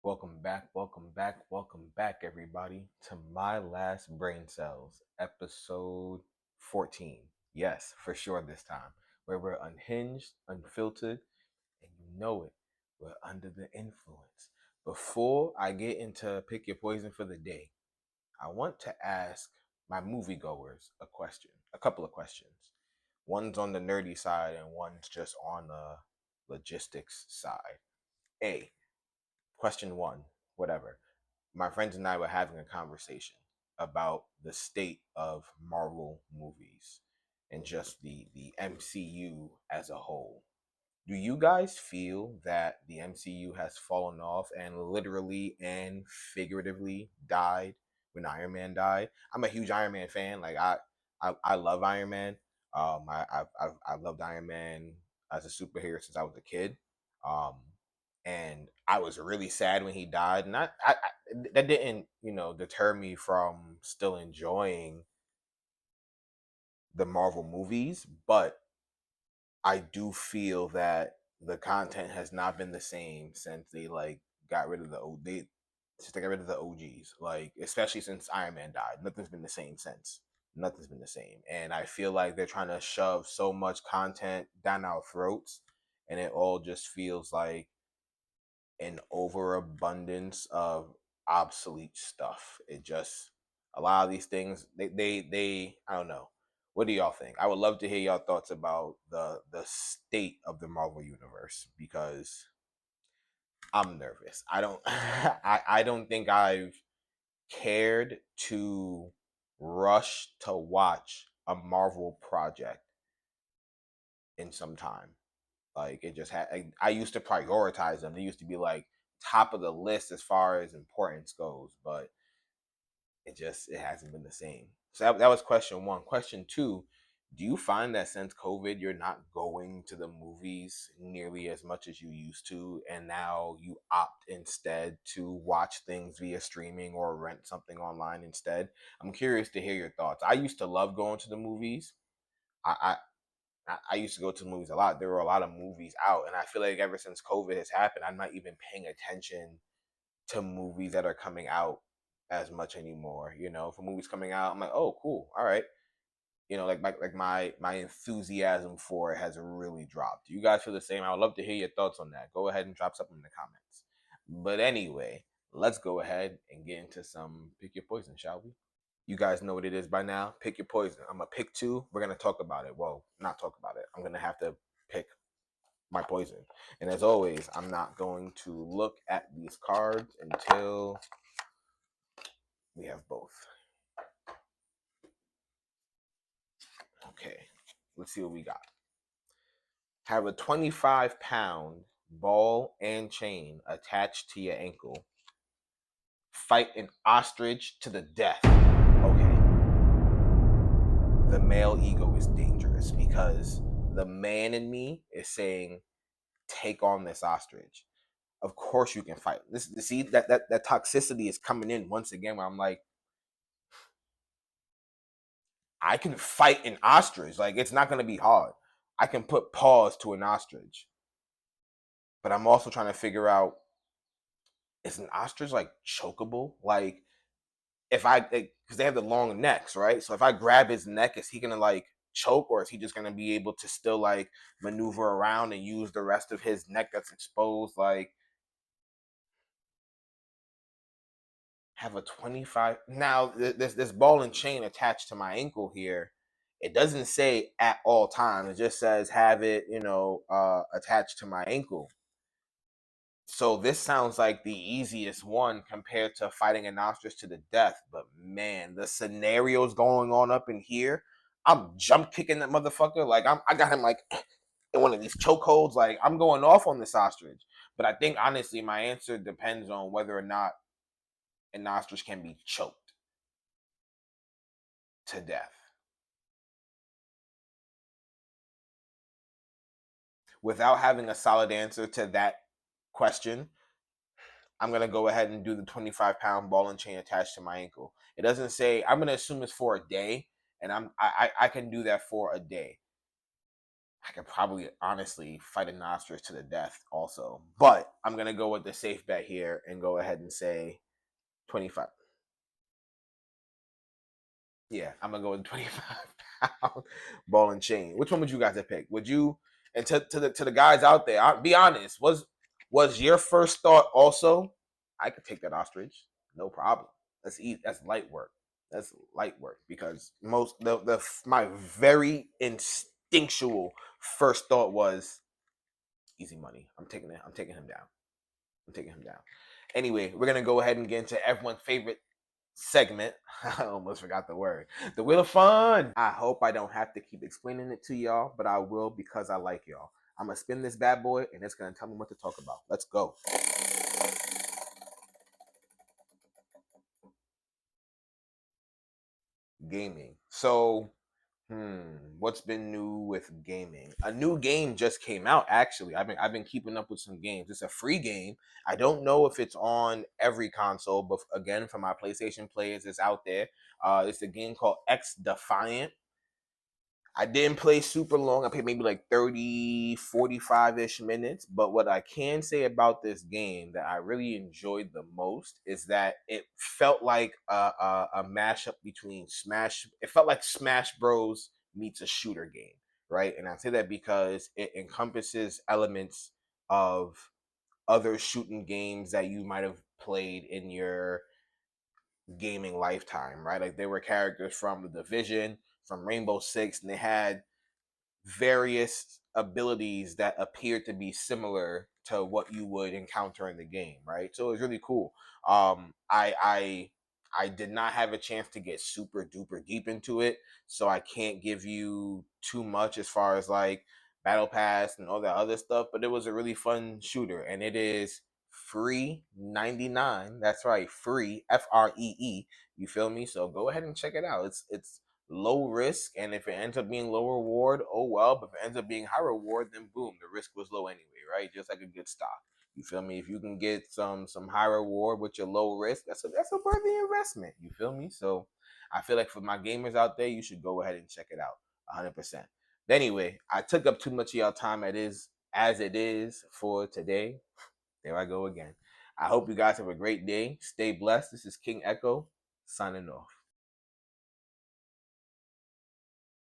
Welcome back, everybody, to My Last Brain Cells, episode 14. Yes, for sure this time, where we're unhinged, unfiltered, and you know it, we're under the influence. Before I get into pick your poison for the day, I want to ask my moviegoers a couple of questions. One's on the nerdy side, and one's just on the logistics side. A, question one, whatever. My friends and I were having a conversation about the state of Marvel movies and just the MCU as a whole. Do you guys feel that the MCU has fallen off and literally and figuratively died when Iron Man died? I'm a huge Iron Man fan. I love Iron Man. I've loved Iron Man as a superhero since I was a kid. Um, and I was really sad when he died, and that didn't deter me from still enjoying the Marvel movies, but I do feel that the content has not been the same since they got rid of since they got rid of the OGs. Like, especially since Iron Man died, nothing's been the same since. Nothing's been the same, and I feel like they're trying to shove so much content down our throats, and it all just feels like an overabundance of obsolete stuff. It just a lot of these things they I don't know. What do y'all think? I would love to hear y'all thoughts about the state of the Marvel universe because I'm nervous. I don't I don't think I've cared to rush to watch a Marvel project in some time. Like it just had. I used to prioritize them. They used to be like top of the list as far as importance goes, but it hasn't been the same. So that was question one. Question two: do you find that since COVID, you're not going to the movies nearly as much as you used to, and now you opt instead to watch things via streaming or rent something online instead? I'm curious to hear your thoughts. I used to love going to the movies. I used to go to the movies a lot. There were a lot of movies out, and I feel like ever since COVID has happened, I'm not even paying attention to movies that are coming out as much anymore. You know, if a movie's coming out, I'm like, oh, cool, all right. You know, my enthusiasm for it has really dropped. Do you guys feel the same? I would love to hear your thoughts on that. Go ahead and drop something in the comments. But anyway, let's go ahead and get into some pick your poison, shall we? You guys know what it is by now. Pick your poison. I'm gonna pick two. We're gonna talk about it. Well, not talk about it. I'm gonna have to pick my poison. And as always, I'm not going to look at these cards until we have both. Okay, let's see what we got. Have a 25-pound ball and chain attached to your ankle. Fight an ostrich to the death. Okay. The male ego is dangerous because the man in me is saying, take on this ostrich. Of course you can fight. This see that toxicity is coming in once again where I'm like, I can fight an ostrich. Like it's not gonna be hard. I can put paws to an ostrich. But I'm also trying to figure out, is an ostrich like chokeable? Like if I because they have the long necks, right? So if I grab his neck, is he gonna like choke, or is he just gonna be able to still like maneuver around and use the rest of his neck that's exposed? Like have a 25 now this ball and chain attached to my ankle here. It doesn't say at all times, it just says have it attached to my ankle. So this sounds like the easiest one compared to fighting an ostrich to the death, but man, the scenarios going on up in here, I'm jump kicking that motherfucker. Like I got him like in one of these chokeholds. Like I'm going off on this ostrich. But I think honestly my answer depends on whether or not an ostrich can be choked to death. Without having a solid answer to that question, I'm gonna go ahead and do the 25-pound ball and chain attached to my ankle. It doesn't say. I'm gonna assume it's for a day, and I can do that for a day. I could probably honestly fight an ostrich to the death also. But I'm gonna go with the safe bet here and go ahead and say 25. Yeah, I'm gonna go with 25 pound ball and chain. Which one would you guys have picked? Would you, and to the guys out there, be honest, was your first thought also, I could take that ostrich, no problem. That's easy. That's light work. That's light work because most the my very instinctual first thought was easy money. I'm taking it. I'm taking him down. I'm taking him down. Anyway, we're gonna go ahead and get into everyone's favorite segment. I almost forgot the word. The Wheel of Fun. I hope I don't have to keep explaining it to y'all, but I will because I like y'all. I'm gonna spin this bad boy and it's gonna tell me what to talk about. Let's go. Gaming. So, what's been new with gaming? A new game just came out. Actually, I've been keeping up with some games. It's a free game. I don't know if it's on every console, but again, for my PlayStation players, it's out there. It's a game called X Defiant. I didn't play super long. I played maybe like 30, 45 ish minutes. But what I can say about this game that I really enjoyed the most is that it felt like a mashup between Smash. It felt like Smash Bros. Meets a shooter game, right? And I say that because it encompasses elements of other shooting games that you might have played in your gaming lifetime, right? Like there were characters from The Division, from Rainbow Six, and they had various abilities that appear to be similar to what you would encounter in the game, right? So it was really cool. I did not have a chance to get super duper deep into it, so I can't give you too much as far as like battle pass and all that other stuff. But it was a really fun shooter, and it is free 99. That's right, free FREE. You feel me? So go ahead and check it out. It's low risk, and if it ends up being low reward, oh well. But if it ends up being high reward, then boom, the risk was low anyway, right? Just like a good stock. You feel me? If you can get some high reward with your low risk, that's a worthy investment. You feel me? So I feel like for my gamers out there, you should go ahead and check it out 100%. But anyway, I took up too much of y'all time. It is as it is for today. There I go again. I hope you guys have a great day. Stay blessed. This is King Echo signing off.